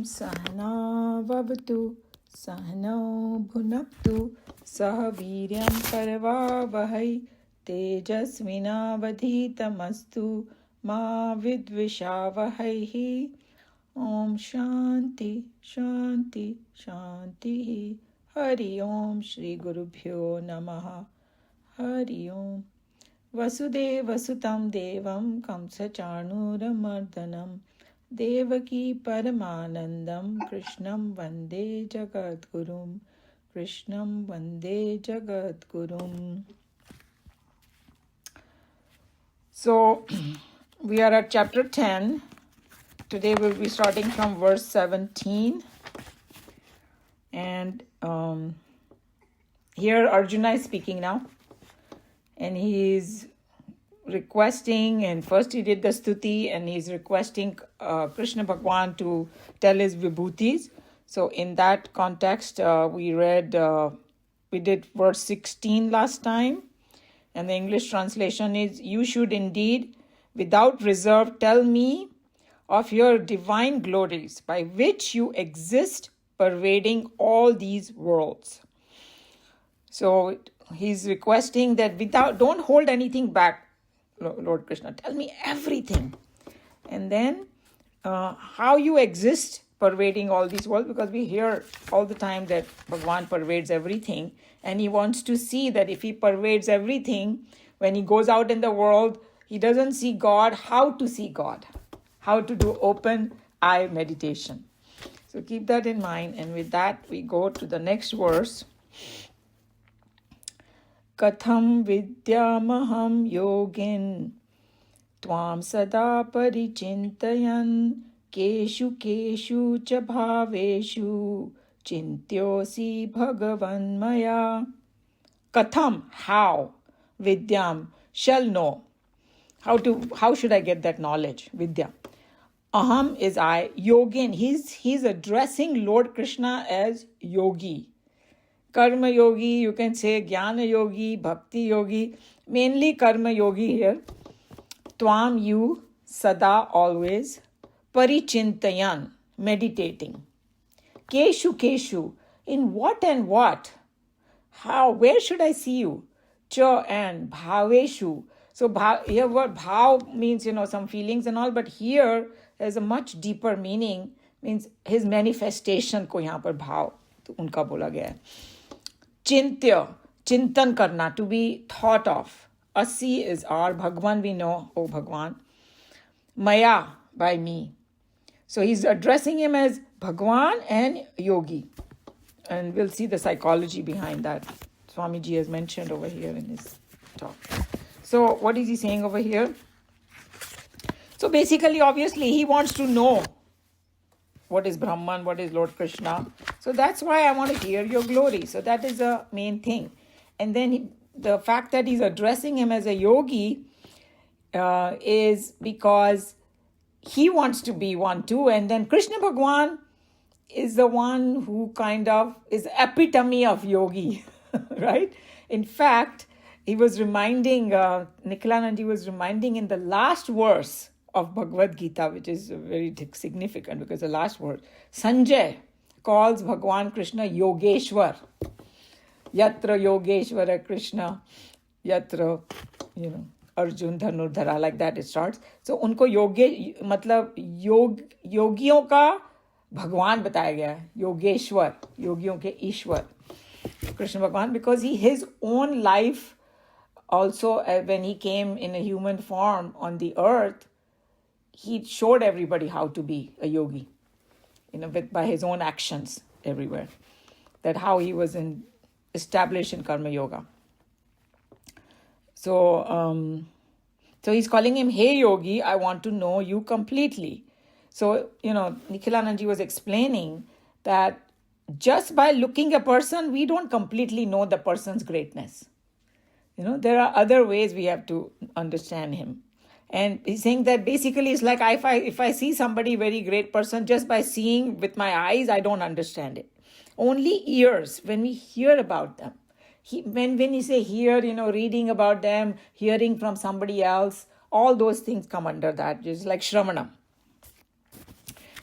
सहनावतु सहनौ भुनक्तु सह वीर्यं करवावहै तेजस्विनावधीतमस्तु मा विद्विषावहै। ओम शांति शांति शांति। हरि ओम श्री गुरुभ्यो नमः। हरि ओम। वसुदेवसुतं देवं कंसचाणूरमर्दनं देवकी परमानन्दं कृष्णं वन्दे जगद्गुरुं। कृष्णं वन्दे जगद्गुरुम्। So we are at chapter 10. Today we'll be starting from verse 17. And here Arjuna is speaking now. And he's requesting, and first he did the stuti, and he's requesting Krishna Bhagwan to tell his vibhutis. So in that context, we did verse 16 last time. And the English translation is, "You should indeed, without reserve, tell me of your divine glories by which you exist, pervading all these worlds." So he's requesting that don't hold anything back, Lord Krishna. Tell me everything. And then how you exist pervading all these worlds, because we hear all the time that Bhagwan pervades everything. And he wants to see that if he pervades everything, when he goes out in the world, he doesn't see God, how to see God, how to do open eye meditation. So keep that in mind. And with that, we go to the next verse. Katham vidyamaham yogin tvam sada parichintayan keshu keshu cha bhaveshu chintyosi bhagavan maya. Katham, how? Vidyam, shall know. How should I get that knowledge? Vidya. Aham is I. Yogin, he's addressing Lord Krishna as yogi. Karma yogi, you can say Jnana yogi, Bhakti yogi, mainly Karma yogi here. Tvam, you, Sada, always. Parichintayan, meditating. Keshu, keshu, in what and what? How, where should I see you? Cha and bhaveshu. So here what bhav means, some feelings and all, but here has a much deeper meaning, means his manifestation ko yahan par bhav, to unka bola gaya hai. Chintya, chintan karna, to be thought of. Asi is our, Bhagwan we know, oh Bhagwan. Maya, by me. So he's addressing him as Bhagwan and yogi. And we'll see the psychology behind that. Swamiji has mentioned over here in his talk. So what is he saying over here? So basically, obviously, he wants to know what is Brahman, what is Lord Krishna. So that's why I want to hear your glory. So that is the main thing. And then the fact that he's addressing him as a yogi is because he wants to be one too. And then Krishna Bhagwan is the one who kind of is epitome of yogi, right? In fact, he was reminding, Nikhilanand was reminding in the last verse of Bhagavad Gita, which is very significant because the last word, Sanjay calls Bhagwan Krishna Yogeshwar. Yatra Yogeshwara Krishna, Yatra, Arjun Dhanurdhara, like that it starts. So unko matlab yogiyon ka Bhagwan bataya gaya hai, Yogeshwar, yogiyon ke Ishwar, Krishna Bhagwan, because his own life also, when he came in a human form on the earth, he showed everybody how to be a yogi, by his own actions everywhere. That how he was established in Karma Yoga. So he's calling him, "Hey Yogi, I want to know you completely." So, Nikhilanand was explaining that just by looking a person, we don't completely know the person's greatness. There are other ways we have to understand him. And he's saying that basically it's like if I see somebody very great person, just by seeing with my eyes, I don't understand it. Only ears, when we hear about them. When you say hear, reading about them, hearing from somebody else, all those things come under that, just like Shravanam.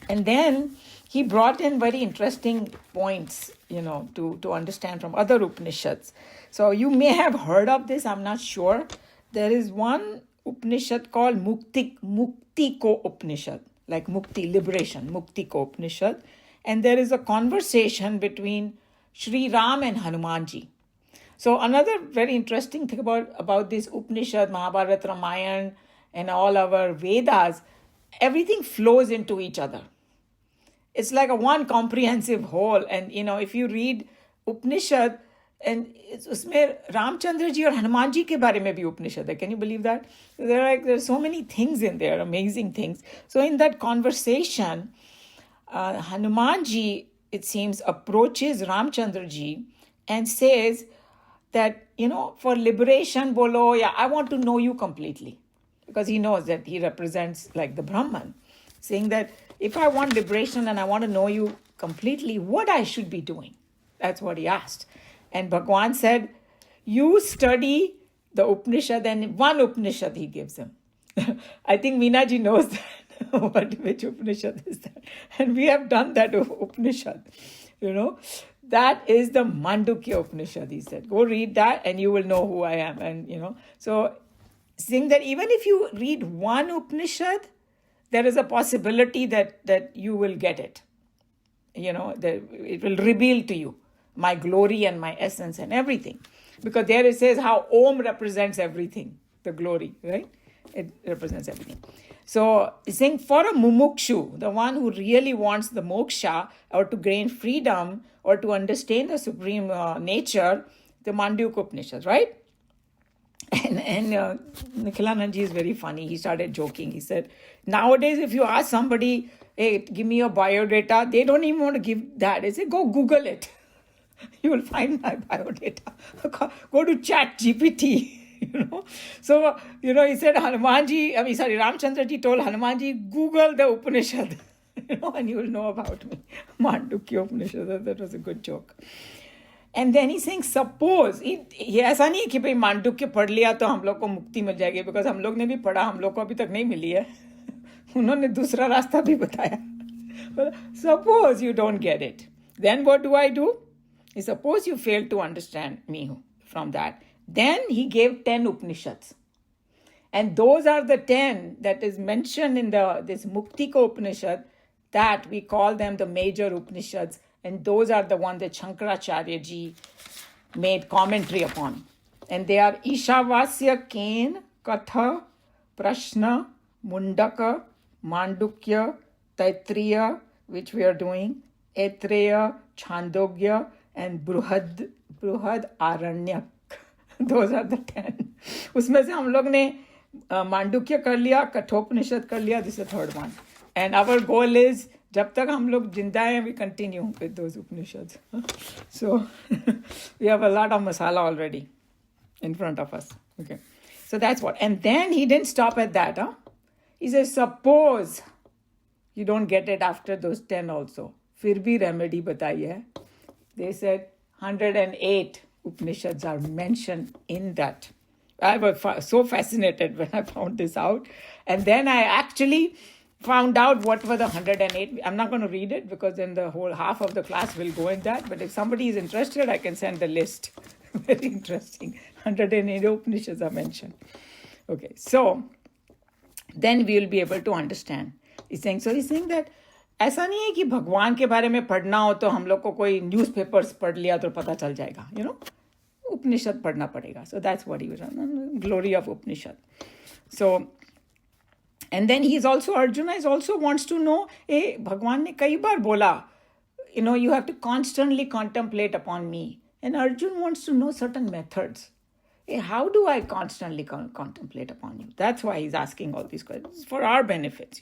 And then he brought in very interesting points, to understand from other Upanishads. So you may have heard of this, I'm not sure. There is one Upanishad called Muktiko Upanishad, like Mukti, liberation, Muktiko Upanishad. And there is a conversation between Sri Ram and Hanumanji. So another very interesting thing about this Upanishad, Mahabharata, Ramayana, and all our Vedas, everything flows into each other. It's like a one comprehensive whole. And, if you read Upanishad, and उसमें रामचंद्र जी और हनुमान जी के बारे में भी उपनिषद है. Can you believe that? There's so many things in there, amazing things. So in that conversation, Hanumanji, it seems, approaches Ramchandra ji and says that, for liberation, bolo, I want to know you completely. Because he knows that he represents like the Brahman. Saying that if I want liberation and I want to know you completely, what I should be doing? That's what he asked. And Bhagwan said, you study the Upanishad, and one Upanishad he gives him. I think Meenaji knows that, which Upanishad is that. And we have done that Upanishad, That is the Mandukya Upanishad, he said. Go read that and you will know who I am. And, so saying that even if you read one Upanishad, there is a possibility that you will get it. That it will reveal to you my glory and my essence and everything. Because there it says how Om represents everything, the glory, right? It represents everything. So it's saying for a mumukshu, the one who really wants the moksha or to gain freedom or to understand the supreme nature, the Mandukya Upanishad, right? And Nikhilanand is very funny. He started joking. He said, nowadays, if you ask somebody, hey, give me your biodata, they don't even want to give that. They say, go Google it. You will find my biodata. Go to Chat GPT. So, he said, Ramchandra ji told Hanumanji, Google the Upanishad, and you will know about me. Mandukya Upanishad, that was a good joke. And then he's saying, suppose, ये ऐसा नहीं है कि भाई मांडुक्य पढ़ लिया तो हम लोग को मुक्ति मिल जाएगी, because हम लोग ने भी पढ़ा, हम लोग को अभी तक नहीं मिली है. उन्होंने दूसरा रास्ता भी बताया. Suppose you don't get it. Then what do? Suppose you fail to understand me from that. Then he gave 10 Upanishads. And those are the 10 that is mentioned in this Muktiko Upanishad, that we call them the major Upanishads. And those are the ones that Shankaracharya ji made commentary upon. And they are Ishavasya, Ken, Katha, Prashna, Mundaka, Mandukya, Taittiriya, which we are doing, Aitreya, Chandogya, and Bruhad Aranyak. Those are the 10. उसमें से हम लोग ने मांडुक्य कर लिया, कठोपनिषद कर लिया, this is the third one. And our goal is, जब तक हम लोग जिंदा हैं, we continue with those Upanishads. So we have a lot of masala already in front of us. Okay, so that's what. And then he didn't stop at that. He says, suppose you don't get it after those 10 also, फिर भी remedy बताइए. They said 108 Upanishads are mentioned in that. I was so fascinated when I found this out. And then I actually found out what were the 108. I'm not going to read it because then the whole half of the class will go in that. But if somebody is interested, I can send the list. Very interesting. 108 Upanishads are mentioned. Okay, so then we will be able to understand. He's saying that ऐसा नहीं है कि भगवान के बारे में पढ़ना हो तो हम लोग को कोई न्यूज़पेपर्स पढ़ लिया तो पता चल जाएगा. उपनिषद पढ़ना पड़ेगा. So that's what he was on, glory of Upanishad. So, and then Arjuna also wants to know, भगवान ने कई बार बोला, you have to constantly contemplate upon me. And Arjuna wants to know certain methods. How do I constantly contemplate upon you? That's why he's asking all these questions, for our benefits,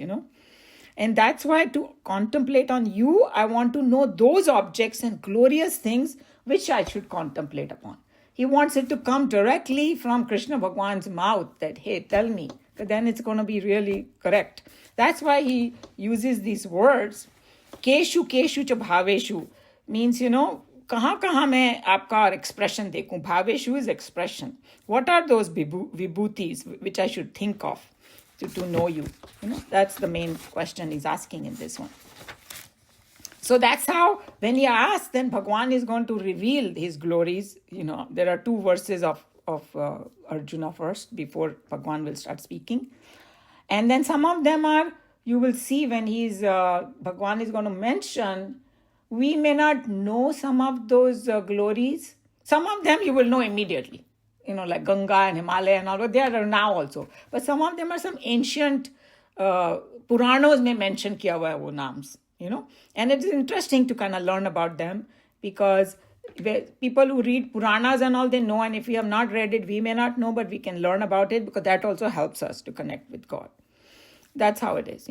And that's why to contemplate on you, I want to know those objects and glorious things which I should contemplate upon. He wants it to come directly from Krishna Bhagwan's mouth that, hey, tell me. But then it's going to be really correct. That's why he uses these words. Keshu keshu cha bhaveshu means, kahan मैं आपका expression देखूं. Bhaveshu is expression. What are those vibhutis which I should think of to know you? That's the main question he's asking in this one. So that's how, when he asks, then Bhagwan is going to reveal his glories. There are two verses of Arjuna first before Bhagwan will start speaking. And then some of them are, you will see when Bhagwan is going to mention, we may not know some of those glories. Some of them you will know immediately, like Ganga and Himalaya and all, but they are now also. But some of them are some ancient Puranos may mention kiya hua hai wo naams, And it is interesting to kind of learn about them, because people who read Puranas and all, they know, and if we have not read it, we may not know, but we can learn about it, because that also helps us to connect with God. That's how it is,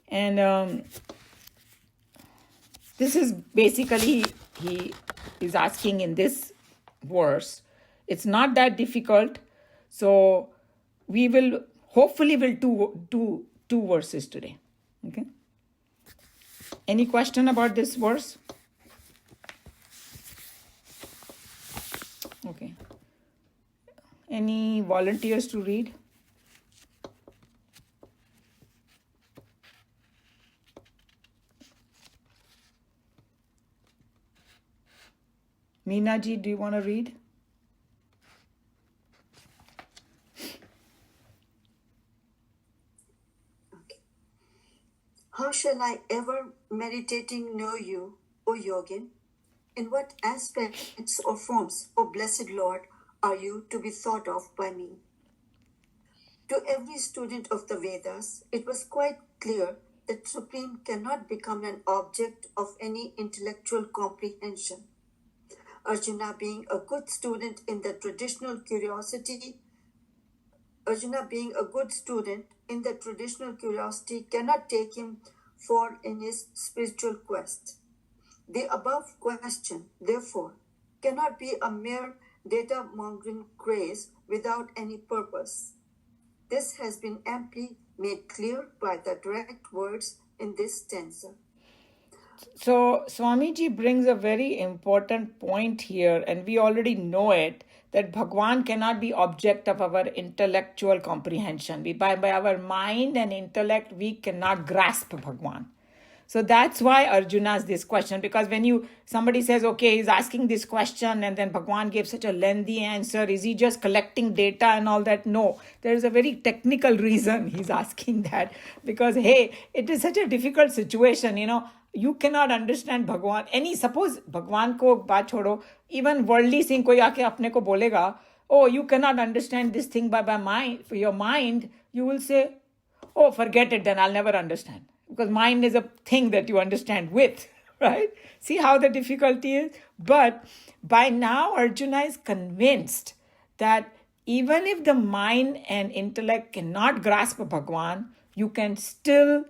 And this is basically, he is asking in this verse. It's not that difficult. So we will hopefully do two verses today. Okay. Any question about this verse? Okay. Any volunteers to read? Meena ji, do you want to read? Okay. How shall I ever meditating know you, O Yogin? In what aspects or forms, O blessed Lord, are you to be thought of by me? To every student of the Vedas, it was quite clear that Supreme cannot become an object of any intellectual comprehension. Arjuna being a good student in the traditional curiosity cannot take him far in his spiritual quest. The above question, therefore, cannot be a mere data-mongering craze without any purpose. This has been amply made clear by the direct words in this stanza. So Swamiji brings a very important point here, and we already know it, that Bhagwan cannot be object of our intellectual comprehension. By our mind and intellect, we cannot grasp Bhagwan. So that's why Arjuna asked this question, because when somebody says, okay, he's asking this question and then Bhagwan gave such a lengthy answer, is he just collecting data and all that? No, there is a very technical reason he's asking that, because hey, it is such a difficult situation, you cannot understand Bhagwan. Suppose Bhagwan ko baat chodo, even worldly thing koi aake apne ko bolega, oh, you cannot understand this thing by mind, for your mind, you will say, oh, forget it, then I'll never understand. Because mind is a thing that you understand with, right? See how the difficulty is? But by now, Arjuna is convinced that even if the mind and intellect cannot grasp Bhagwan, you can still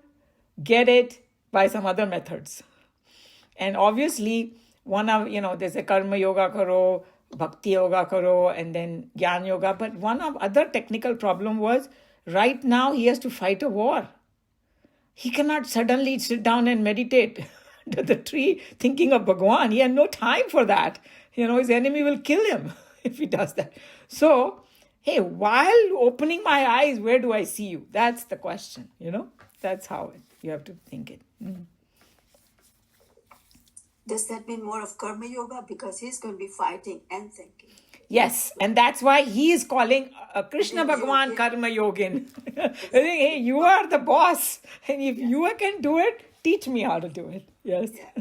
get it by some other methods. And obviously, there's a karma yoga karo, bhakti yoga karo, and then jnana yoga. But one of other technical problem was, right now he has to fight a war. He cannot suddenly sit down and meditate to the tree thinking of Bhagwan. He had no time for that. His enemy will kill him if he does that. So, hey, while opening my eyes, where do I see you? That's the question, That's how you have to think it. Mm-hmm. Does that mean more of karma yoga? Because he's going to be fighting and thinking. Yes, and that's why he is calling Krishna Bhagwan Karma Yogin. Hey, you are the boss. And if you can do it, teach me how to do it. Yes. Yeah.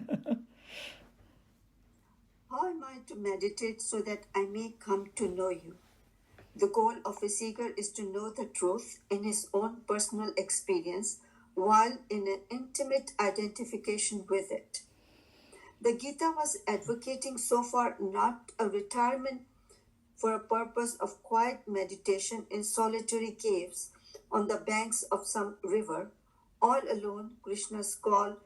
How am I to meditate so that I may come to know you? The goal of a seeker is to know the truth in his own personal experience while in an intimate identification with it. The Gita was advocating so far not a retirement for a purpose of quiet meditation in solitary caves on the banks of some river. All alone, Krishna's call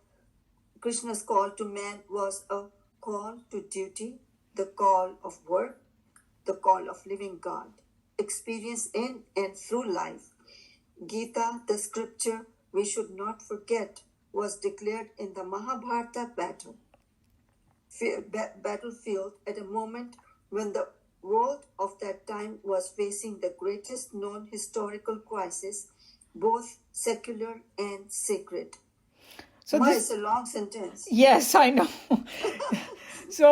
to man was a call to duty, the call of work, the call of living God, experience in and through life. Gita, the scripture we should not forget, was declared in the Mahabharata battlefield at a moment when the world of that time was facing the greatest known historical crisis, both secular and sacred. So Ma, this, it's a long sentence. yes, I know. So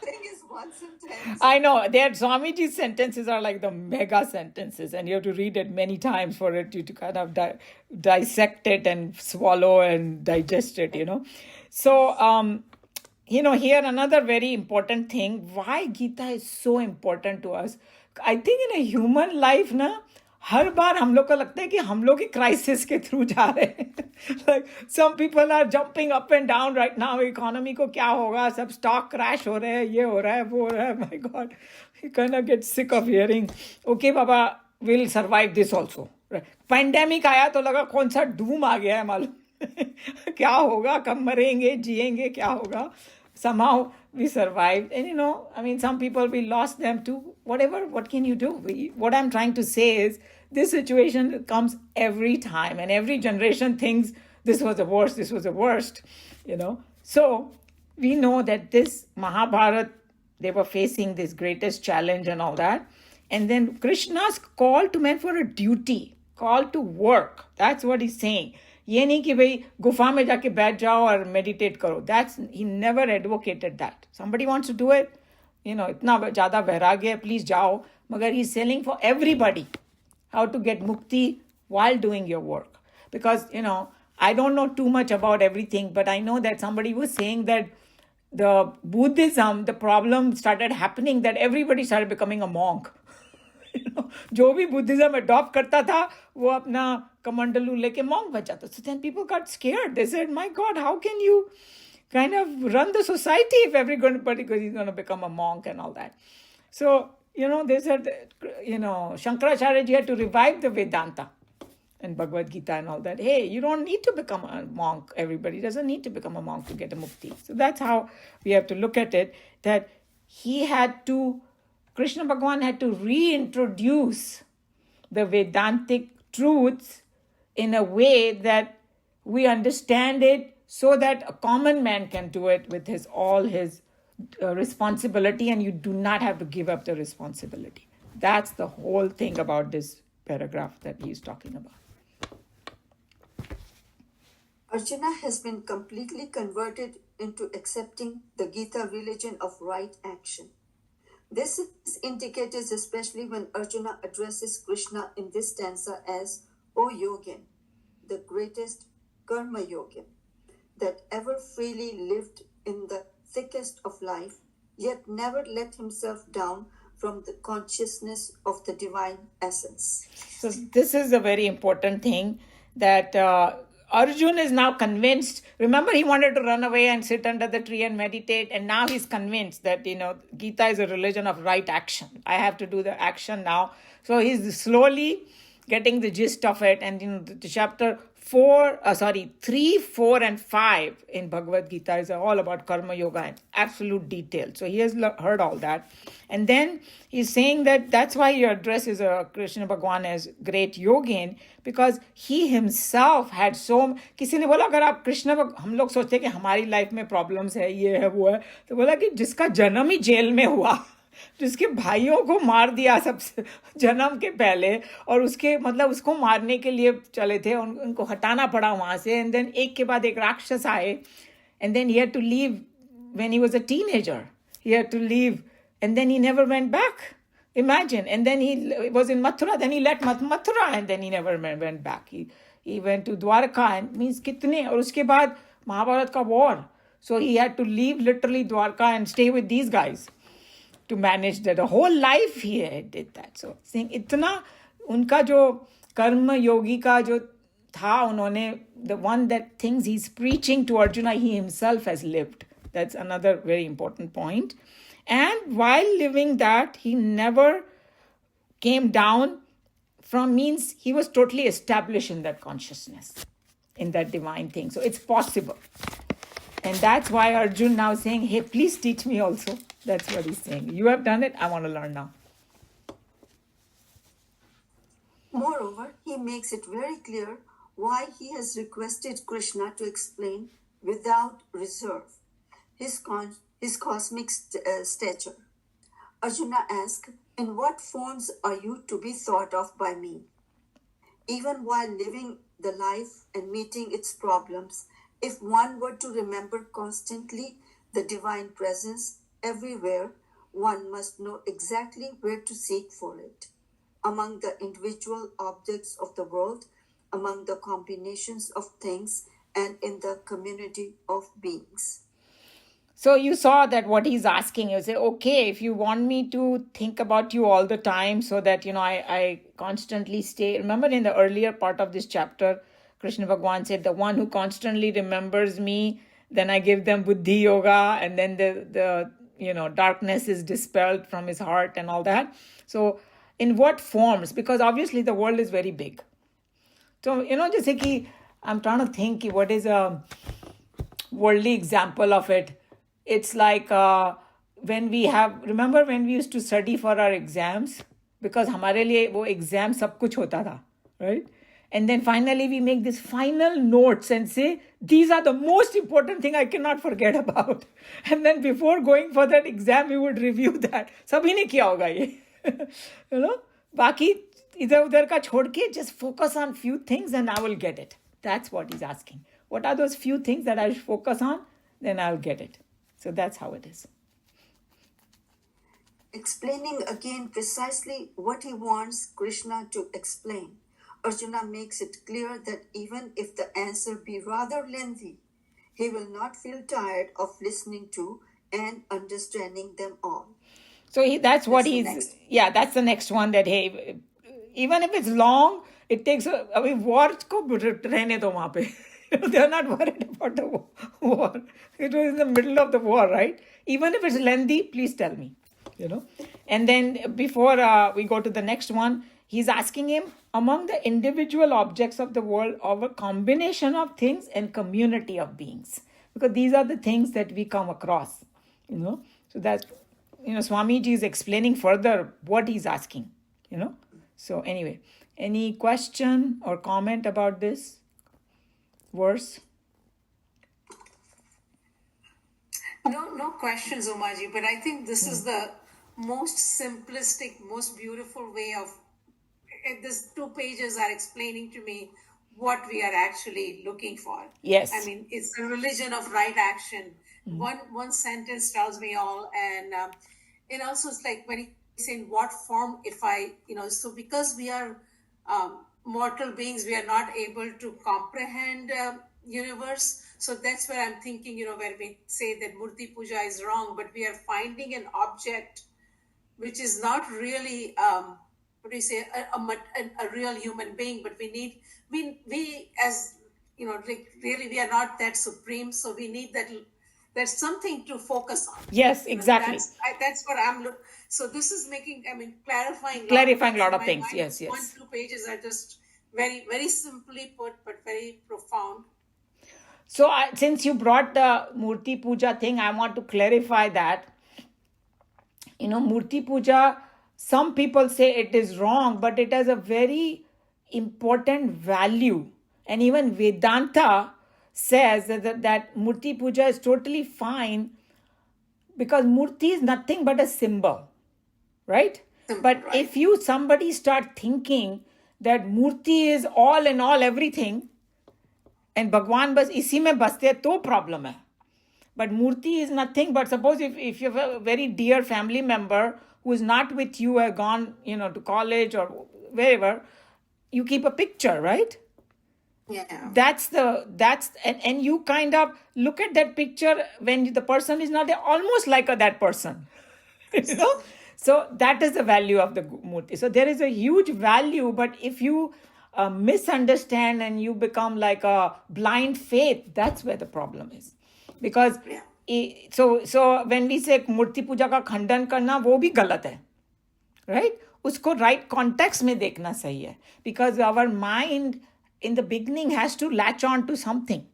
Thing is one sentence. I know their Swamiji's sentences are like the mega sentences, and you have to read it many times for it to kind of dissect it and swallow and digest it, you know. So, here another very important thing, why Gita is so important to us. I think in a human life, na, हर बार हम लोग को लगता है कि हम लोग ही crisis के through जा रहे हैं. Like some people are jumping up and down right now, economy को क्या होगा, सब स्टॉक क्रैश हो रहे हैं, ये हो रहा है, वो हो रहा है. My God, you can not get sick of hearing okay Baba will survive this also. Pandemic आया तो लगा कौन सा डूम आ गया है मालूम. क्या होगा, कब मरेंगे, जिएंगे, क्या होगा. Somehow we survived, and I mean, some people, we lost them too. Whatever, what can you do? What I'm trying to say is, this situation comes every time, and every generation thinks this was the worst, So we know that this Mahabharat, they were facing this greatest challenge and all that, and then Krishna's call to men for a duty, call to work. That's what he's saying. ये नहीं कि भाई गुफा में जाके बैठ जाओ और मेडिटेट करो. That's he never advocated that. Somebody wants to do it, इतना ज़्यादा वैराग्य है, प्लीज जाओ. मगर he is selling for everybody how to get mukti while doing your work. Because, I don't know too much about everything, but I know that somebody was saying that the Buddhism, the problem started happening that everybody started becoming a monk. जो भी Buddhism adopt करता था वो अपना कमंडलू लेके monk बन जाता. So then people got scared. They said, my God, how can you kind of run the society if everybody is going to become a monk and all that? So, they said, Shankaracharya ji had to revive the Vedanta and Bhagavad Gita and all that. Hey, you don't need to become a monk. Everybody doesn't need to become a monk to get a mukti. So that's how we have to look at it, that Krishna Bhagavan had to reintroduce the Vedantic truths in a way that we understand it, so that a common man can do it with all his responsibility, and you do not have to give up the responsibility. That's the whole thing about this paragraph that he is talking about. Arjuna has been completely converted into accepting the Gita religion of right action. This is indicated especially when Arjuna addresses Krishna in this stanza as, O Yogin, the greatest karma yogin, that ever freely lived in the thickest of life, yet never let himself down from the consciousness of the divine essence. So this is a very important thing, that Arjun is now convinced. Remember, he wanted to run away and sit under the tree and meditate, and now he's convinced that, Gita is a religion of right action. I have to do the action now. So he's slowly getting the gist of it, and the chapter 3, 4, and 5 in Bhagavad Gita is all about karma yoga in absolute detail. So he has heard all that. And then he's saying that that's why he addresses Krishna Bhagwan as great yogin, because he himself had किसी ने बोला अगर आप कृष्ण, हम लोग सोचते हैं कि हमारी लाइफ में प्रॉब्लम्स है, ये है, वो है, तो बोला कि जिसका जन्म ही जेल में हुआ, जिसके भाइयों को मार दिया सबसे जन्म के पहले, और उसको मारने के लिए चले थे, उनको हटाना पड़ा वहां से, एंड देन एक के बाद एक राक्षस आए, and then he had to leave when he was a teenager. He had to leave, and then he never went back. Imagine. And then he was in Mathura, then he left Mathura, and then he never went back. He went to Dwarka, and means kitne, और उसके बाद महाभारत का war. So he had to leave literally Dwarka and stay with these guys to manage that. The whole life he did that. So saying इतना उनका जो कर्म योगी का जो था, उन्होंने, the one that things he's preaching to Arjuna, he himself has lived. That's another very important point. And while living that, he never came down from, means he was totally established in that consciousness, in that divine thing. So it's possible. And that's why Arjun now saying, hey, please teach me also. That's what he's saying. You have done it, I want to learn now. Moreover, he makes it very clear why he has requested Krishna to explain without reserve his cosmic stature. Arjuna asks, in what forms are you to be thought of by me? Even while living the life and meeting its problems, If one were to remember constantly the divine presence everywhere, one must know exactly where to seek for it. Among the individual objects of the world, among the combinations of things, and in the community of beings. So you saw that what he's asking, you say, okay, if you want me to think about you all the time so that, I constantly stay. Remember in the earlier part of this chapter, Krishna Bhagwan said, the one who constantly remembers me, then I give them buddhi yoga, and then the darkness is dispelled from his heart and all that. So in what forms? Because obviously the world is very big. So, just like I'm trying to think what is a worldly example of it. It's like remember when we used to study for our exams, because हमारे लिए वो exam सब कुछ होता था, right? And then finally we make this final notes and say, these are the most important thing I cannot forget about. And then before going for that exam, we would review that. सभी ने किया होगा ये, बाकी इधर उधर का छोड़ के just focus on few things and I will get it. That's what he's asking. What are those few things that I should focus on? Then I'll get it. So that's how it is. Explaining again precisely what he wants Krishna to explain, Arjuna makes it clear that even if the answer be rather lengthy, he will not feel tired of listening to and understanding them all. So that's the next one, that hey, even if it's long, it takes words ko rehne do wahan pe. They're not worried about the war. It was in the middle of the war, right? Even if it's lengthy, please tell me. And then before we go to the next one, he's asking him, among the individual objects of the world, of a combination of things and community of beings, because these are the things that we come across. So that's, Swamiji is explaining further what he's asking. So anyway, any question or comment about this verse? No questions, Umaji, but I think this is the most simplistic, most beautiful way of, these 2 pages are explaining to me what we are actually looking for. Yes. I mean, it's a religion of right action. One sentence tells me all. And also it's like when he's saying what form, if I, so because we are mortal beings, we are not able to comprehend universe. So that's where I'm thinking, where we say that Murti Puja is wrong, but we are finding an object which is not really, a real human being, but we as, really we are not that supreme. So we need there's something to focus on. Yes, exactly. That's what I'm looking. So this is making, clarifying a lot of things. Yes. 1-2 pages are just very, very simply put, but very profound. So since you brought the Murti Puja thing, I want to clarify that. Murti Puja, some people say it is wrong, but it has a very important value. And even Vedanta says that Murti Puja is totally fine, because Murti is nothing but a symbol, right? But right. if somebody start thinking that Murti is all in all everything, and Bhagwan bas isi mein baste hai, to problem hai. But Murti is nothing but, suppose if you have a very dear family member who is not with you, has gone, to college or wherever, you keep a picture, right? Yeah. And you kind of look at that picture when the person is not there, almost like that person. So that is the value of the Murti. So there is a huge value, but if you misunderstand and you become like a blind faith, that's where the problem is. Because so when we say Murti Puja ka khandan karna, wo bhi galat hai, right? Usko right context mein dekhna sahi hai, because our mind in the beginning has to latch on to something,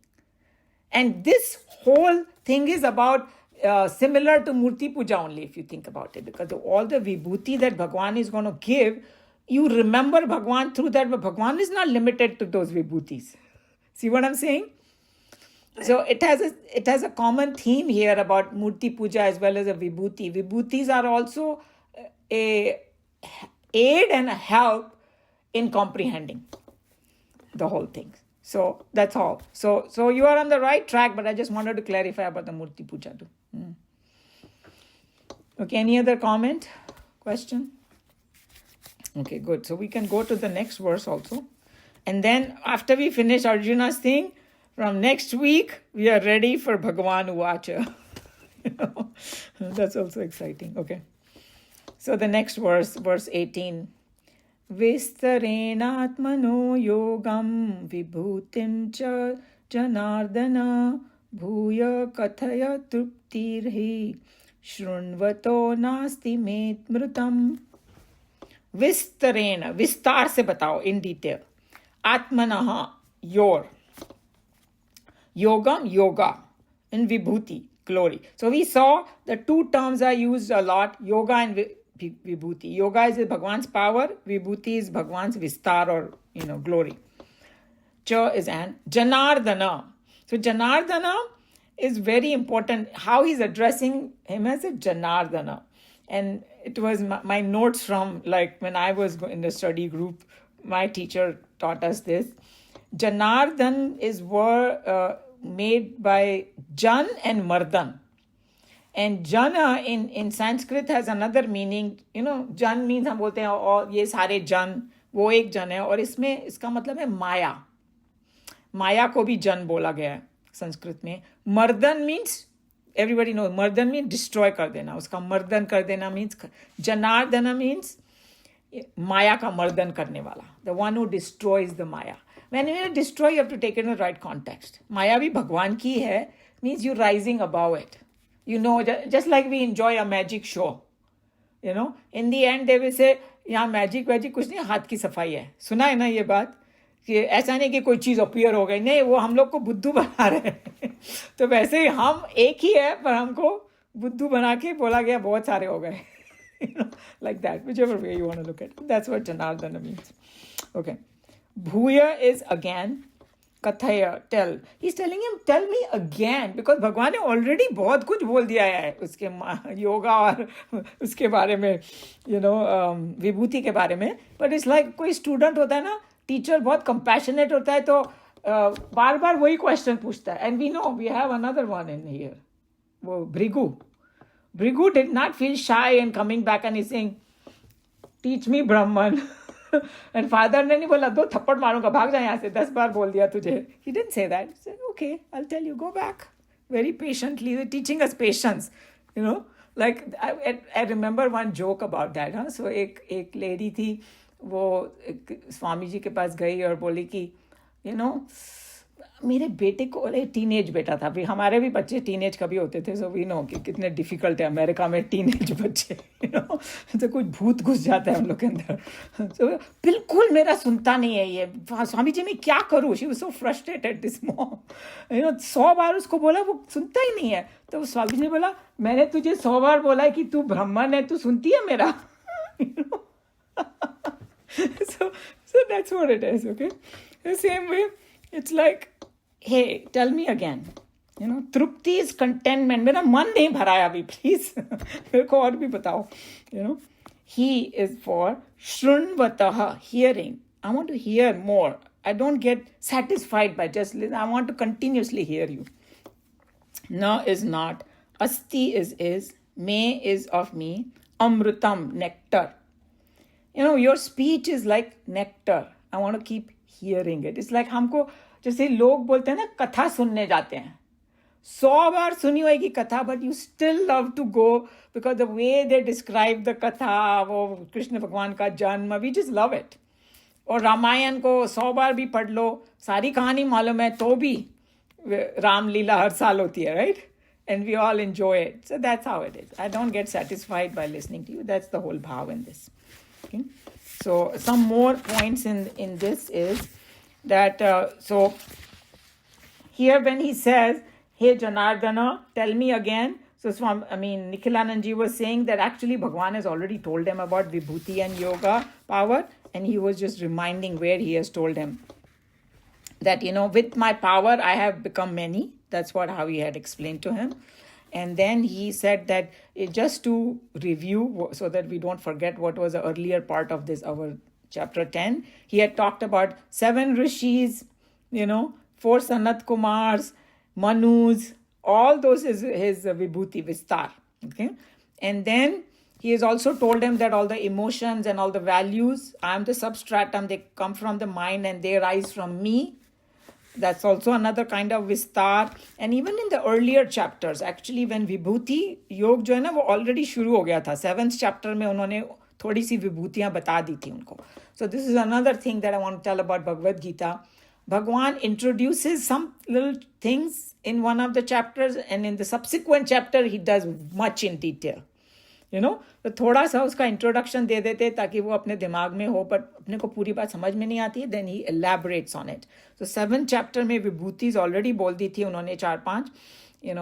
and this whole thing is about similar to Murti Puja only, if you think about it, because all the vibhuti that Bhagwan is going to give, you remember Bhagwan through that, but Bhagwan is not limited to those vibhutis. See what I'm saying? So it has a common theme here about Murti Puja as well as a vibhuti. Vibhutis are also a aid and a help in comprehending the whole thing. So that's all. So you are on the right track, but I just wanted to clarify about the Murti Puja too. Okay, any other comment, question? Okay, good. So we can go to the next verse also. And then after we finish Arjuna's thing, from next week, we are ready for Bhagavan Uvacha. That's also exciting. Okay. So the next verse, verse 18. Vistarenatmano yogam vibhutim cha janardana bhuya kathaya truptirhi shrunvato nasti met mrutam. Vistarena, vistar se batao in detail. Atmanaha, your. Yogam, yoga. And vibhuti, glory. So we saw the two terms are used a lot, yoga and vibhuti. Yoga is Bhagwan's power, vibhuti is Bhagwan's vistar or, glory. Cha is an Janardana. So Janardana is very important. How he's addressing him as a Janardana. And it was my notes from like when I was in the study group, my teacher taught us this. Janardhan is made by Jan and Mardan. And Jana in Sanskrit has another meaning. Jan means हम बोलते हैं और ये सारे जन, वो एक जन है और इसमें इसका मतलब है माया. माया को भी जन बोला गया है संस्कृत में. Mardan means everybody knows Mardan means destroy कर देना. उसका मर्दन कर देना means Janardana means माया का मर्दन करने वाला. The one who destroys the Maya. When you destroy, you have to take it in the right context. Maya भी भगवान की है means you're rising above it. Just like we enjoy a magic show. In the end they will say, यहाँ magic कुछ नहीं, हाथ की सफाई है. सुना है ना ये बात? कि ऐसा नहीं कि कोई चीज़ अपीयर हो गई. नहीं, वो हम लोग को बुद्धू बना रहे हैं. तो वैसे ही हम एक ही है, पर हमको बुद्धू बना के बोला गया बहुत सारे हो गए. Like that, whichever way you want to look at it. That's what Janardana means. Okay. Bhuya is again, Kathaya, tell. He's telling him, tell me again, because भगवान ने already बहुत कुछ बोल दिया है उसके योगा और उसके बारे में, विभूति के बारे में. But it's like कोई student होता है ना, टीचर बहुत compassionate होता है तो बार बार वही question पूछता है. And we know, we have another one in here. वो Bhrigu. Bhrigu did not feel shy and coming back and he's saying, teach me Brahman. And father ने नहीं बोला 2 थप्पड़ मारूंगा, भाग जा यहाँ से, 10 बार बोल दिया तुझे. He didn't say that. He said, okay, I'll tell you, go back. Very patiently. They're teaching us patience. Like I remember one joke about that. Huh? So एक lady थी, वो स्वामी जी के पास गई और बोली कि मेरे बेटे को टीनेज बेटा था. अभी हमारे भी बच्चे टीनेज कभी होते थे. सो वी नो कि कितने डिफिकल्ट है अमेरिका में टीनेज बच्चे. तो कुछ भूत घुस जाता है हम लोग के अंदर. सो बिल्कुल मेरा सुनता नहीं है ये. स्वामी जी मैं क्या करूँ? She was so frustrated this mom. 100 बार उसको बोला, वो सुनता ही नहीं है. तो स्वामी जी ने बोला, मैंने तुझे 100 बार बोला है कि तू ब्राह्मण है, तू सुनती है मेरा? So that's what it is. Okay, the same way it's like, hey, tell me again. Trupti is contentment. मेरा मन नहीं भरा है अभी, please. मेरे को और भी बताओ. He is for shrunvatah, hearing. I want to hear more. I don't get satisfied by just listening. I want to continuously hear you. Na is not. Asti is. Me is of me. Amrutam, nectar. Your speech is like nectar. I want to keep hearing it. It's like हमको जैसे लोग बोलते हैं ना, कथा सुनने जाते हैं. 100 बार सुनी होगी कथा, but you still love to go because the way they describe the कथा, वो कृष्ण भगवान का जन्म, we just love it. और रामायण को 100 बार भी पढ़ लो, सारी कहानी मालूम है तो भी रामलीला हर साल होती है, right? And we all enjoy it. So that's how it is. I don't get satisfied by listening to you. That's the whole bhav in this. Okay? So some more points in this is that, so here when he says, hey Janardana, tell me again. So Nikhilanandji was saying that actually Bhagwan has already told him about Vibhuti and Yoga power, and he was just reminding where he has told him that, with my power I have become many. That's how he had explained to him. And then he said that just to review so that we don't forget what was the earlier part of this, our chapter 10, he had talked about 7 rishis, 4 Sanat Kumars, Manus, all those is his Vibhuti Vistar. Okay. And then he has also told him that all the emotions and all the values, I am the substratum, they come from the mind and they rise from me. That's also another kind of Vistar. And even in the earlier chapters, actually when Vibhuti Yog जो है ना वो already शुरू हो गया था. 7th chapter में उन्होंने थोड़ी सी विभूतियां बता दी थी उनको. So this is another thing that I want to tell about Bhagavad Gita. Bhagwan introduces some little things in one of the chapters, and in the subsequent chapter he does much in detail. तो थोड़ा सा उसका introduction दे देते ताकि वो अपने दिमाग में हो, बट अपने को पूरी बात समझ में नहीं आती है. Then he elaborates on it. तो 7th chapter में विभूतिज ऑलरेडी बोल दी थी उन्होंने 4-5,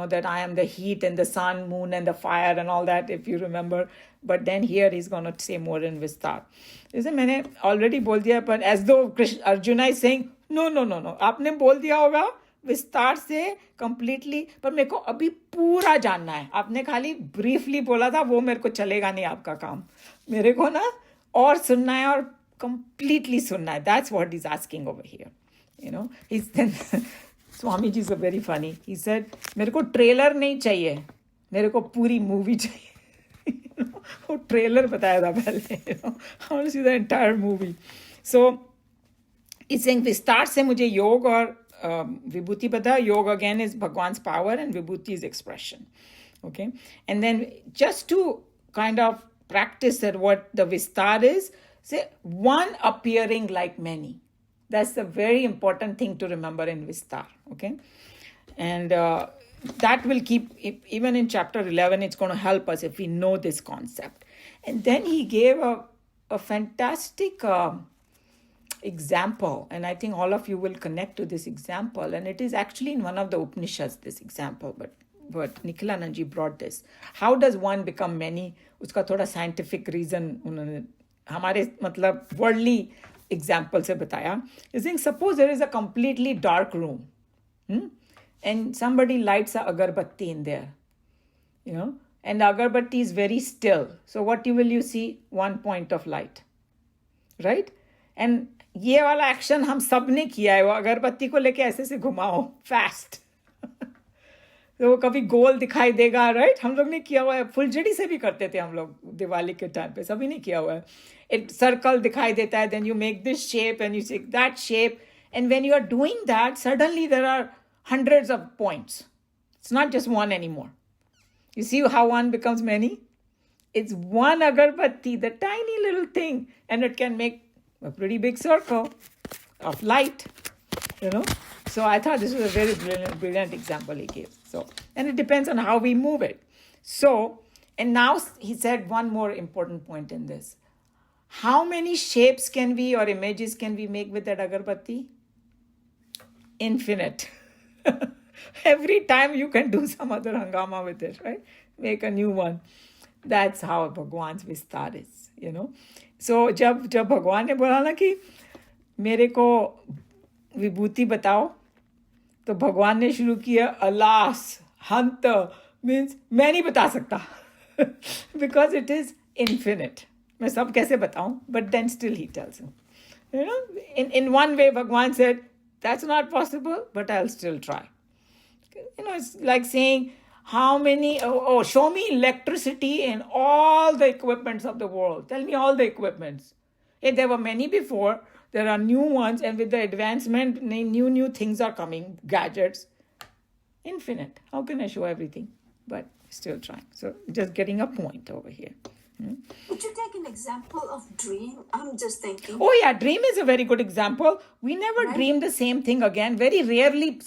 that I am the heat and the sun, moon and the fire and all that, if you remember. But then here he's going to say more in Vistar. जैसे मैंने already बोल दिया, but as though Arjuna is saying, no, आपने बोल दिया होगा विस्तार से completely, पर मेरे को अभी पूरा जानना है. आपने खाली briefly बोला था, वो मेरे को चलेगा नहीं आपका काम. मेरे को ना और सुनना है और completely सुनना है. That's what he's asking over here. He's then Swami ji is very funny. He said, मेरे को ट्रेलर नहीं चाहिए, मेरे को पूरी मूवी चाहिए. वो ट्रेलर बताया था पहले. I want to see the entire movie. So he's saying विस्तार से मुझे योग और विभूति पता. योग again is Bhagwan's power and vibhuti is expression. Okay. And then just to kind of practice that what the vistar is, say one appearing like many. That's the very important thing to remember in Vistar, okay? And that will keep, even in chapter 11, it's going to help us if we know this concept. And then he gave a fantastic example, and I think all of you will connect to this example, and it is actually in one of the Upanishads, this example, but Nikhilanand brought this. How does one become many? Uska thoda scientific reason, unhone hamare matlab worldly example se bataya. He's saying, suppose there is a completely dark room, and somebody lights a agarbatti in there, and the agarbatti is very still. So what will you see? One point of light, right? And ये वाला action हम सब ने किया है. वो अगरबत्ती को लेके ऐसे से घुमाओ फास्ट, तो वो कभी गोल दिखाई देगा, राइट? हम लोग ने किया हुआ है. फुलझड़ी से भी करते थे हम लोग दिवाली के टाइम पे, सभी ने किया हुआ है. एक सर्कल दिखाई देता है, then you make this shape and you see that shape, and when you are doing that suddenly there are hundreds of points. It's not just one anymore. You see how one becomes many? It's one agarbatti, the tiny little thing, and it can make a pretty big circle of light, So I thought this was a very brilliant example he gave. So, and it depends on how we move it. So, and now he said one more important point in this. How many shapes can we or images can we make with that agarbatti? Infinite. Every time you can do some other hangama with it, right? Make a new one. That's how Bhagwan's Vistar is, So जब भगवान ने बोला ना कि मेरे को विभूति बताओ, तो भगवान ने शुरू किया alas, hanta, means मैं नहीं बता सकता because it is infinite. मैं सब कैसे बताऊं? But then still he tells him. In one way Bhagwan said, that's not possible, but I'll still try. It's like saying, how many, show me electricity and all the equipments of the world. Tell me all the equipments. Hey, there were many before. There are new ones, and with the advancement, new things are coming, gadgets. Infinite. How can I show everything? But still trying. So just getting a point over here. Would you take an example of dream? I'm just thinking. Oh yeah, dream is a very good example. We never dream the same thing again. Very rarely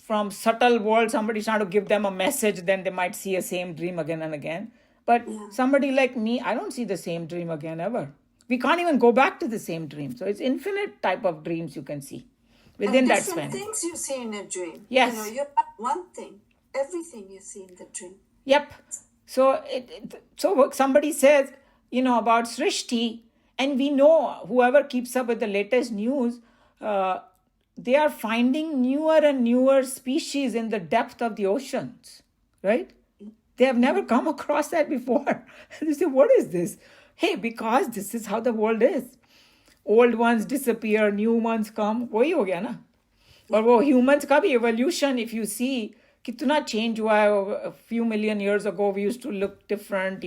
from subtle world, somebody's trying to give them a message, then they might see a same dream again and again. But somebody like me, I don't see the same dream again ever. We can't even go back to the same dream. So it's infinite type of dreams you can see within that span. Things you see in a dream. Yes. You're not one thing. Everything you see in the dream. Yep. So so somebody says, about Srishti, and we know whoever keeps up with the latest news, they are finding newer and newer species in the depth of the oceans, right? They have never come across that before. They say, what is this? Hey, because this is how the world is. old ones disappear, new ones come. वही हो गया ना. और वो humans का भी evolution, if you see, कितना change हुआ है. A few million years ago, we used to look different,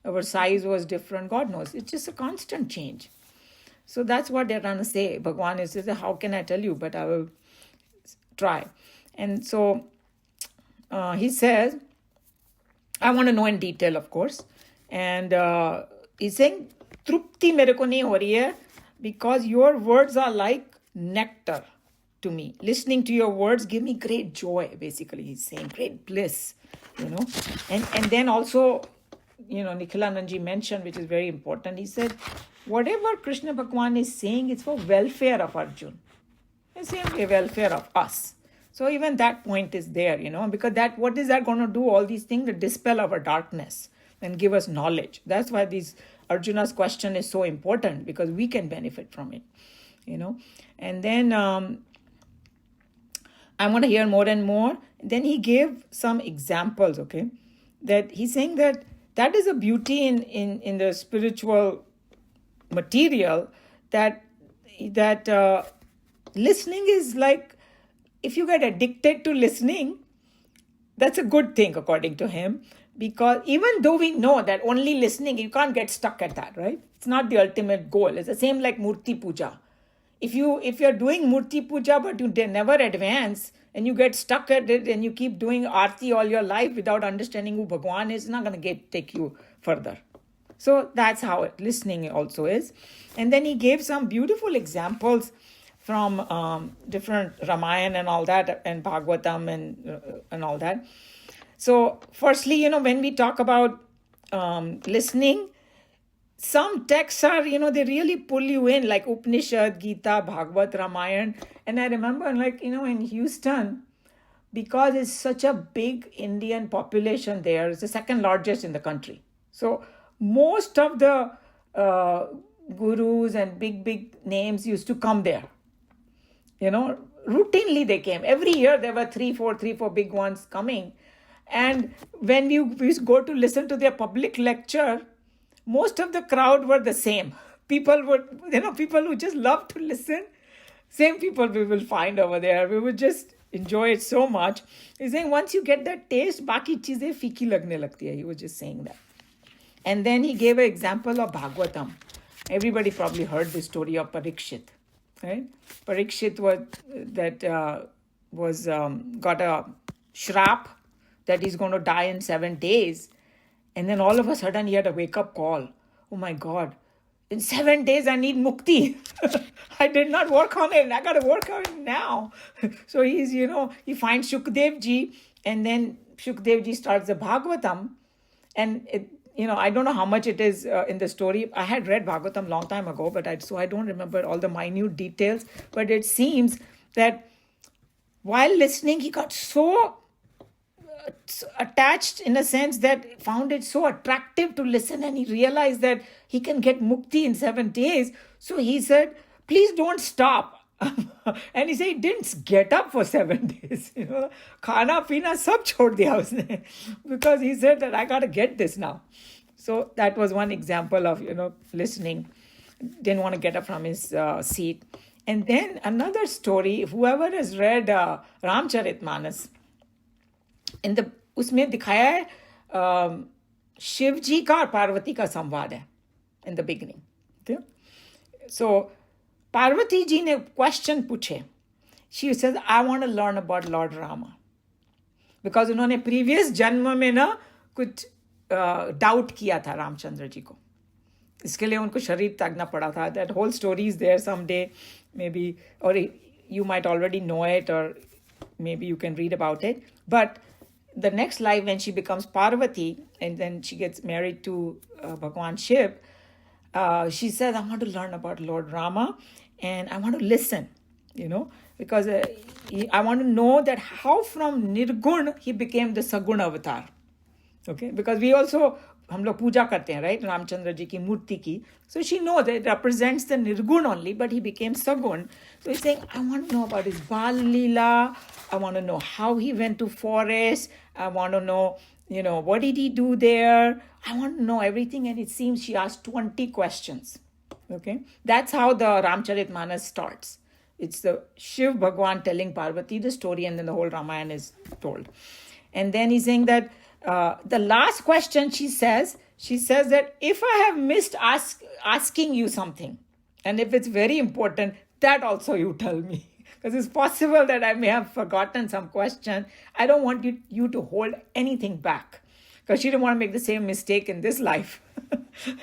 Our size was different. God knows. It's just a constant change. So that's what they're trying to say. Bhagwan is, how can I tell you? But I will try. And so he says, I want to know in detail, of course. And he's saying, Trupti mere ko nahi ho rahi hai because your words are like nectar to me. Listening to your words give me great joy, basically, he's saying, great bliss, And then also, Nikhilanandji mentioned, which is very important, he said, whatever Krishna Bhagwan is saying, it's for welfare of Arjun. The same way, welfare of us. So even that point is there, because what is that going to do? All these things to dispel our darkness and give us knowledge. That's why Arjuna's question is so important, because we can benefit from it, And then I want to hear more and more. Then he gave some examples, okay? That he's saying that is a beauty in the spiritual material, that listening is like, if you get addicted to listening, that's a good thing according to him, because even though we know that only listening, you can't get stuck at that, right? It's not the ultimate goal. It's the same like Murti Puja. If you're doing Murti Puja but you never advance and you get stuck at it and you keep doing Aarti all your life without understanding who Bhagwan is, it's not going to take you further. So that's how listening also is. And then he gave some beautiful examples from different Ramayana and all that, and Bhagavatam and all that. So firstly, when we talk about listening, some texts are, they really pull you in, like Upanishad, Gita, Bhagavad, Ramayana. And I remember, in Houston, because it's such a big Indian population there, it's the second largest in the country. So most of the gurus and big names used to come there. Routinely they came. Every year there were three, four big ones coming. And when we used to go to listen to their public lecture, most of the crowd were the same. People who just love to listen, same people we will find over there. We would just enjoy it so much. He's saying once you get that taste, baki cheeze fiki lagne lagti hai. He was just saying that. And then he gave an example of Bhagavatam. Everybody probably heard the story of Parikshit. Right? Parikshit got a shrap that he's going to die in 7 days. And then all of a sudden he had a wake-up call. Oh my God, in 7 days I need mukti. I did not work on it. I got to work on it now. So he finds Shukdevji, and then Shukdevji starts the Bhagavatam. And I don't know how much it is in the story. I had read Bhagavatam long time ago, but I don't remember all the minute details. But it seems that while listening, he got so attached, in a sense, that found it so attractive to listen, and he realized that he can get mukti in 7 days. So he said, please don't stop. And he said he didn't get up for 7 days. Khana pina sab chhod diya usne, because he said that I got to get this now. So that was one example of, listening. Didn't want to get up from his seat. And then another story, whoever has read Ramcharitmanas, उसमें दिखाया है शिव जी का और पार्वती का संवाद है in the beginning. Okay? So Parvati ji ने question पूछे. She says, I want to learn about Lord Rama. Because उन्होंने previous जन्म में ना कुछ doubt किया था रामचंद्र जी को. इसके लिए उनको शरीर त्यागना पड़ा था. That whole story is there someday, maybe, or you might already know it, or maybe you can read about it. But the next life, when she becomes Parvati, and then she gets married to Bhagwan Shiv, she says, I want to learn about Lord Rama, and I want to listen, because I want to know that how from Nirgun he became the Sagun avatar. Okay, because we also, हम लोग पूजा करते हैं, right? Ramchandra ji की मूर्ति की. So she knows that it represents the Nirgun only, but he became Sagun. So he's saying, I want to know about his Bal Leela. I want to know how he went to forest. I want to know, what did he do there? I want to know everything. And it seems she asked 20 questions. Okay, that's how the Ramcharitmanas starts. It's the Shiv Bhagwan telling Parvati the story, and then the whole Ramayana is told. And then he's saying that the last question she says that if I have missed asking you something, and if it's very important, that also you tell me. Because it's possible that I may have forgotten some question. I don't want you to hold anything back. Because she didn't want to make the same mistake in this life.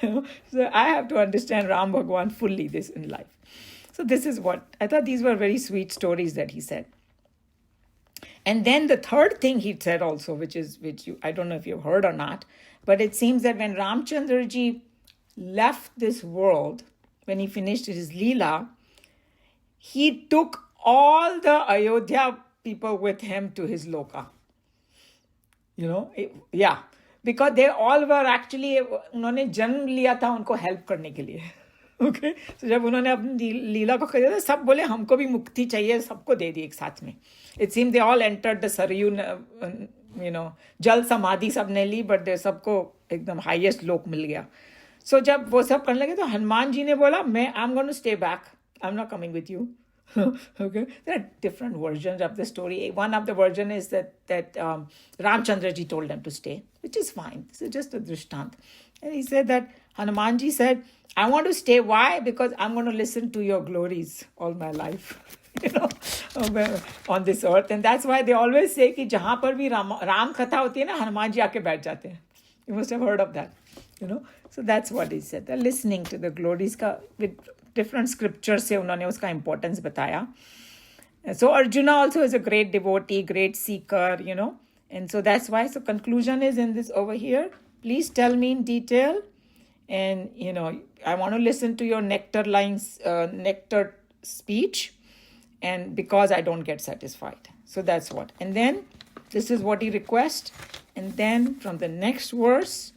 So I have to understand Ram Bhagwan fully this in life. So this is what, I thought these were very sweet stories that he said. And then the third thing he said also, which you, I don't know if you've heard or not, but it seems that when Ramchandraji left this world, when he finished his Leela, he took all the Ayodhya people with him to his Loka. Yeah. Because they all were actually, उन्होंने जन्म लिया था उनको help करने के लिए. Okay? So जब उन्होंने अपनी लीला को खरीदा, सब बोले हमको भी मुक्ति चाहिए, सबको दे दी एक साथ में. It seemed they all entered the Saryu, जल समाधि सबने ली, but they सबको एकदम highest लोक मिल गया. So जब वो सब करने लगे तो हनुमान जी ने बोला, I'm going to stay back. I'm not coming with you. Okay, there are different versions of the story. One of the version is that Ramchandraji told them to stay, which is fine. This is just a drishtant. And he said that Hanumanji said, I want to stay. Why? Because I'm going to listen to your glories all my life, on this earth. And that's why they always say कि जहाँ पर भी राम कथा होती है ना, हनुमान जी आके बैठ जाते हैं. You must have heard of that, So that's what he said. They're listening to the glories with different scriptures से उन्होंने उसका importance बताया. So Arjuna also is a great devotee, great seeker, And so that's why. So conclusion is in this over here. Please tell me in detail. And, I want to listen to your nectar speech. And because I don't get satisfied. So that's what. And then this is what he requests. And then from the next verse,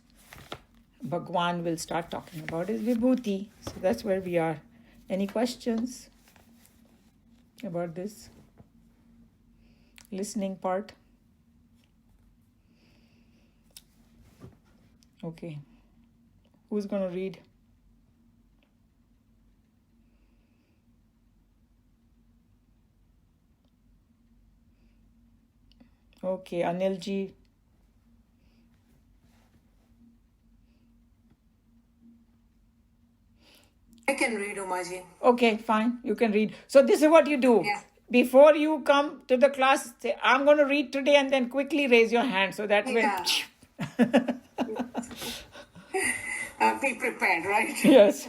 Bhagwan will start talking about his vibhuti. So that's where we are. Any questions about this listening part? Okay. Who's going to read? Okay, Anilji. I can read, Umaji. Okay, fine. You can read. So this is what you do. Yeah. Before you come to the class, say, I'm going to read today, and then quickly raise your hand. So that way... Be prepared, right? Yes.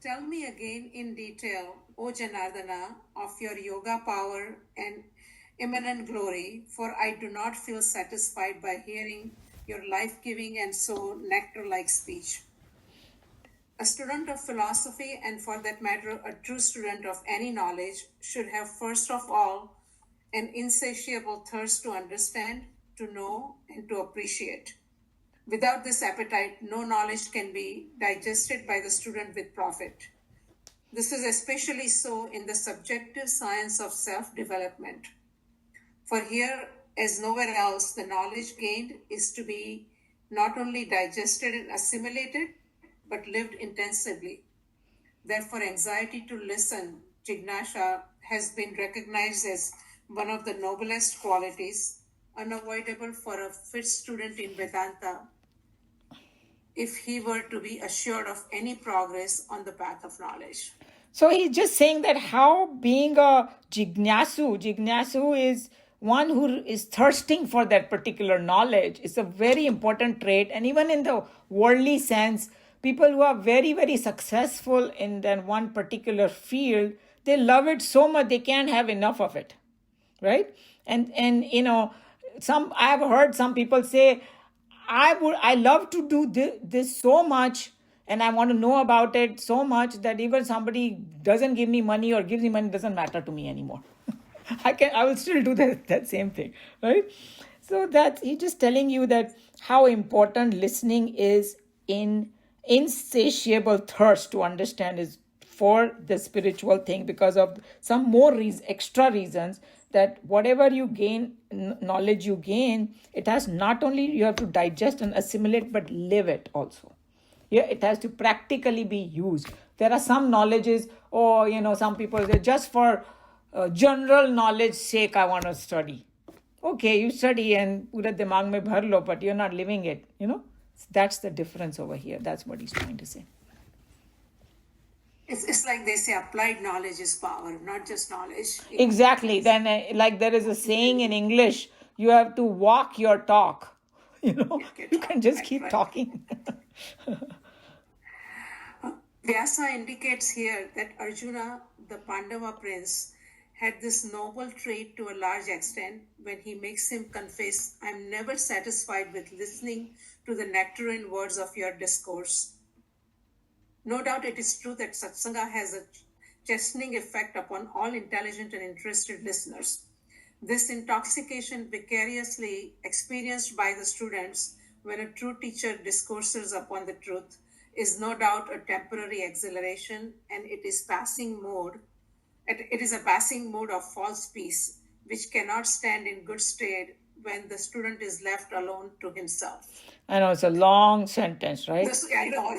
Tell me again in detail, O Janardana, of your yoga power and immanent glory, for I do not feel satisfied by hearing your life-giving and so nectar-like speech. A student of philosophy, and for that matter, a true student of any knowledge, should have first of all an insatiable thirst to understand, to know, and to appreciate. Without this appetite, no knowledge can be digested by the student with profit. This is especially so in the subjective science of self-development. For here, as nowhere else, the knowledge gained is to be not only digested and assimilated, but lived intensively. Therefore, anxiety to listen, Jignasha, has been recognized as one of the noblest qualities, unavoidable for a fit student in Vedanta, if he were to be assured of any progress on the path of knowledge. So he's just saying that how being a Jignasu is one who is thirsting for that particular knowledge. It's a very important trait. And even in the worldly sense, people who are very, very successful in that one particular field, they love it so much they can't have enough of it, right? And I've heard some people say, I love to do this so much, and I want to know about it so much that even somebody doesn't give me money or gives me money, doesn't matter to me anymore. I will still do that same thing, right? So he's just telling you that how important listening is in insatiable thirst to understand is for the spiritual thing, because of some more extra reasons, that whatever you gain, knowledge you gain, it has not only you have to digest and assimilate, but live it also. Here it has to practically be used. There are some knowledges, or some people say just for general knowledge sake I want to study. Okay, you study and pura dimag mein bhar lo, but you're not living it. That's the difference over here. That's what he's trying to say. It's like they say applied knowledge is power, not just knowledge. Exactly. Then, like there is a saying in English, you have to walk your talk. You can just keep talking. Vyasa indicates here that Arjuna, the Pandava prince, had this noble trait to a large extent when he makes him confess, I'm never satisfied with listening to the nectarine words of your discourse. No doubt it is true that satsanga has a chastening effect upon all intelligent and interested listeners. This intoxication vicariously experienced by the students when a true teacher discourses upon the truth is no doubt a temporary exhilaration, and it is passing mode. It is a passing mode of false peace, which cannot stand in good stead when the student is left alone to himself. I know it's a long sentence, right? I know.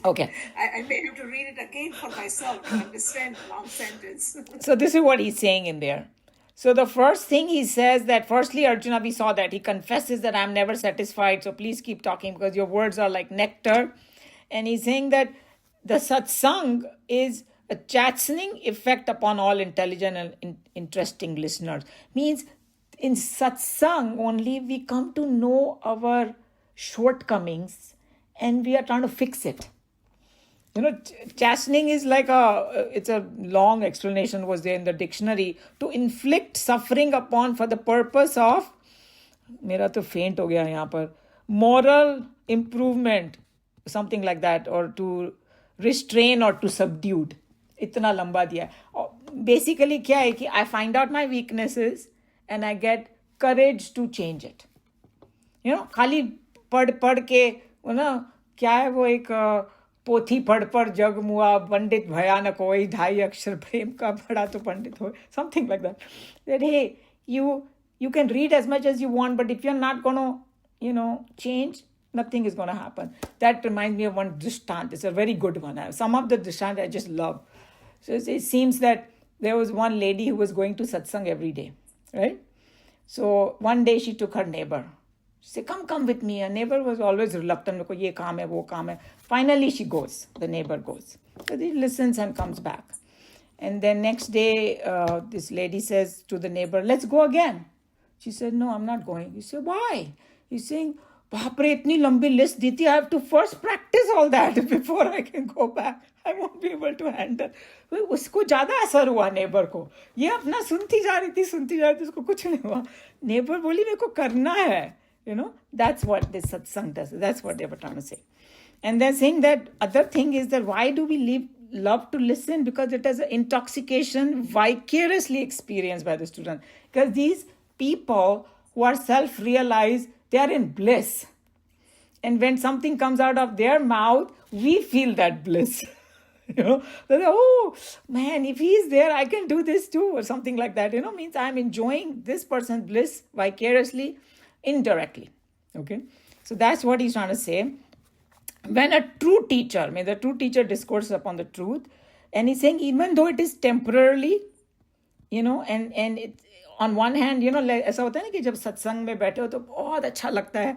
Okay. I may have to read it again for myself to understand the long sentence. So this is what he's saying in there. So the first thing he says that firstly, Arjuna, we saw that he confesses that I'm never satisfied. So please keep talking because your words are like nectar. And he's saying that the satsang is a chastening effect upon all intelligent and interesting listeners. Means in satsang only we come to know our shortcomings and we are trying to fix it. Chastening is like it's a long explanation was there in the dictionary, to inflict suffering upon for the purpose of, मेरा तो faint हो गया यहाँ पर, moral improvement, something like that, or to restrain or to subdue. इतना लंबा दिया. Basically क्या है कि I find out my weaknesses and I get courage to change it. खाली पढ़ के क्या है वो एक पोथी पढ़ जग मुआ पंडित भयानक हो, 2.5 अक्षर प्रेम का पढ़ा तो पंडित हो, something like that. That hey, you can read as much as you want, but if you're not going to change, nothing is going to happen. That reminds me of one dristant. It's a very good one. Some of the dristant I just love. So it seems that there was one lady who was going to satsang every day, right? So one day she took her neighbor. She said, come with me. Her neighbor was always reluctant. Ye kaam hai, wo kaam hai. Finally, she goes. The neighbor goes. So he listens and comes back. And then next day, this lady says to the neighbor, let's go again. She said, no, I'm not going. He said, why? He's saying, बाप रे इतनी लंबी list दी थी, I have to first practice all that before I can go back. I won't be able to handle. उसको ज़्यादा असर हुआ neighbour को. ये अपना सुनती जा रही थी, उसको कुछ नहीं हुआ. नेबर बोली मेरे को करना है. That's what this satsang does. That's what they were trying to say. And they're saying that other thing is that why do we love to listen? Because it is an intoxication vicariously experienced by the student. Because these people who are self-realized, they are in bliss. And when something comes out of their mouth, we feel that bliss. They're like, oh, man, if he's there, I can do this too, or something like that. Means I'm enjoying this person's bliss vicariously, indirectly. Okay? So that's what he's trying to say. When a true teacher, the true teacher discourses upon the truth, and he's saying even though it is temporarily, and it, on one hand, ऐसा होता है ना कि जब सत्संग में बैठे हो तो बहुत अच्छा लगता है,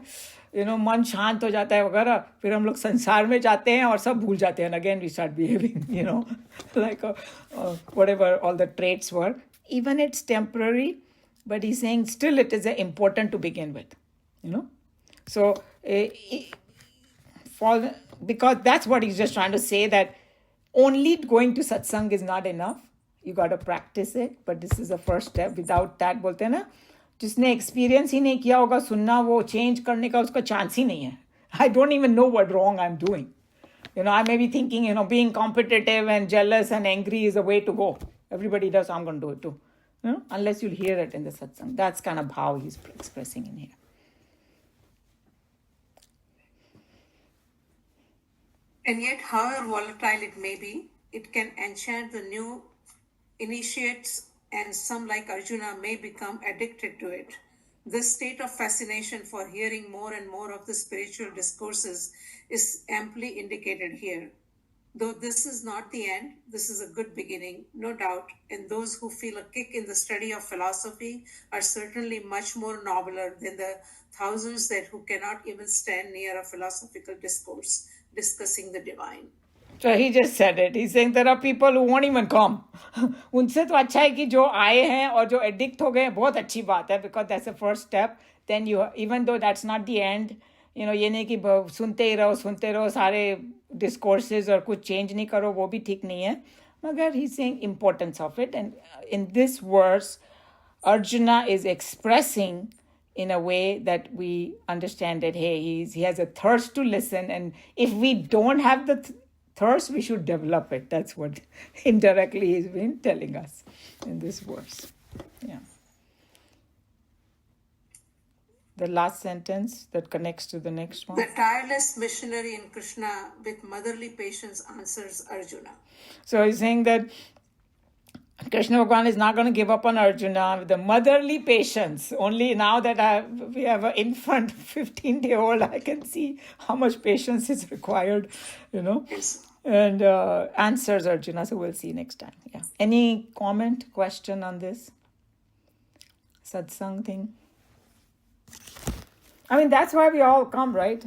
मन शांत हो जाता है वगैरह, फिर हम लोग संसार में जाते हैं और सब भूल जाते हैं, and again we start behaving, like whatever all the traits were. Even it's temporary, but he's saying still it is important to begin with, So, because that's what he's just trying to say, that only going to satsang is not enough. You got to practice it, but this is the first step. Without that, बोलते हैं ना, जिसने experience ही नहीं किया होगा सुनना, वो change करने का उसका chance ही नहीं है. I don't even know what wrong I'm doing. I may be thinking, being competitive and jealous and angry is a way to go. Everybody does, I'm going to do it too. Unless you'll hear it in the satsang. That's kind of how he's expressing in here. And yet, however volatile it may be, it can enchant the new initiates, and some, like Arjuna, may become addicted to it. this state of fascination for hearing more and more of the spiritual discourses is amply indicated here. Though this is not the end, this is a good beginning, no doubt, and those who feel a kick in the study of philosophy are certainly much more nobler than the thousands that who cannot even stand near a philosophical discourse discussing the divine. So he just said it. He's saying there are people who won't even come. उनसे तो अच्छा है कि जो आए हैं और जो एडिक्ट हो गए हैं, बहुत अच्छी बात है, because that's the first step. Then you, even though that's not the end, ये नहीं कि सुनते ही रहो सारे discourses और कुछ change नहीं करो, वो भी ठीक नहीं है. मगर he's saying importance of it, and in this verse, Arjuna is expressing in a way that we understand that, hey, he has a thirst to listen, and if we don't have the thirst, we should develop it. That's what indirectly he's been telling us in this verse. Yeah. The last sentence that connects to the next one. The tireless missionary in Krishna with motherly patience answers Arjuna. So he's saying that Krishna Bhagavan is not going to give up on Arjuna with the motherly patience. Only now that we have an infant, 15-day-old, I can see how much patience is required, Yes. And answers Arjuna. So we'll see next time. Yeah. Any comment, question on this satsang thing? I mean, that's why we all come, right?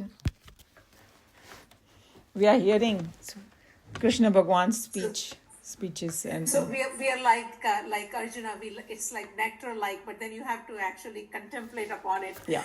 We are hearing Krishna Bhagavan's speeches, and So we are like Arjuna. It's like nectar, but then you have to actually contemplate upon it. Yeah.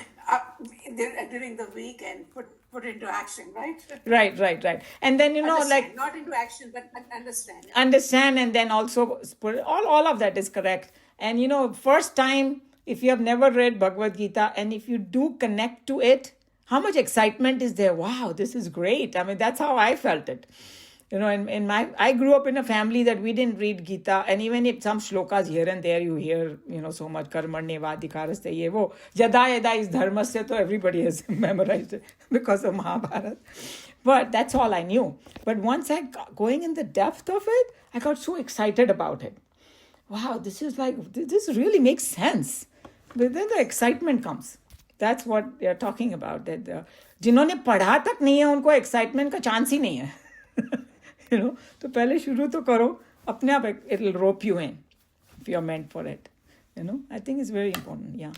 During the week and put into action, right? Right. And then Understand. Not into action, but understand. Understand, and then also put all of that is correct. And first time, if you have never read Bhagavad Gita, and if you do connect to it, how much excitement is there? Wow, this is great. I mean, that's how I felt it. I grew up in a family that we didn't read Gita, and even if some shlokas here and there you hear, so much karmanyevadhikaraste ye wo, yada yada is dharmasya, so everybody has memorized it because of Mahabharata. But that's all I knew. But once I got going in the depth of it, I got so excited about it. Wow, this really makes sense. But then the excitement comes. That's what they are talking about. That जिन्होंने पढ़ा तक नहीं है उनको excitement का chance ही नहीं है. तो पहले शुरू तो करो, अपने आप it'll rope you in if you're meant for it. I think it's very important. Yeah.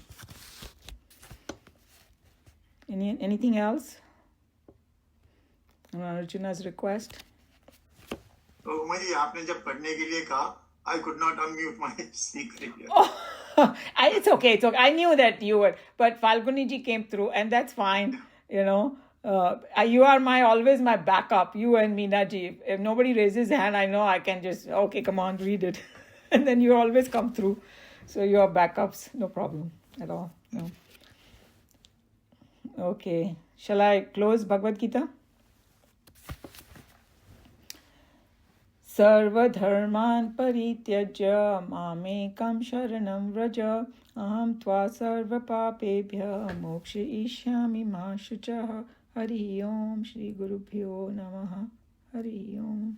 Anything else on Arjuna's request? मुझे आपने जब पढ़ने के लिए कहा, I could not unmute my speaker. It's okay. I knew that you would, but Falguni ji came through, and that's fine. You are always my backup, you and Meena ji. If nobody raises hand, I know I can just, okay, come on, read it. And then you always come through. So you are backups, no problem at all. No. Okay. Shall I close Bhagavad Gita? सर्वधर्मान् परित्यज्य मामेकं शरणं व्रज अहं त्वा सर्वपापेभ्यः मोक्षयिष्यामि मा शुचः हरि ओम श्री गुरुभ्यो नमः हरि ओम.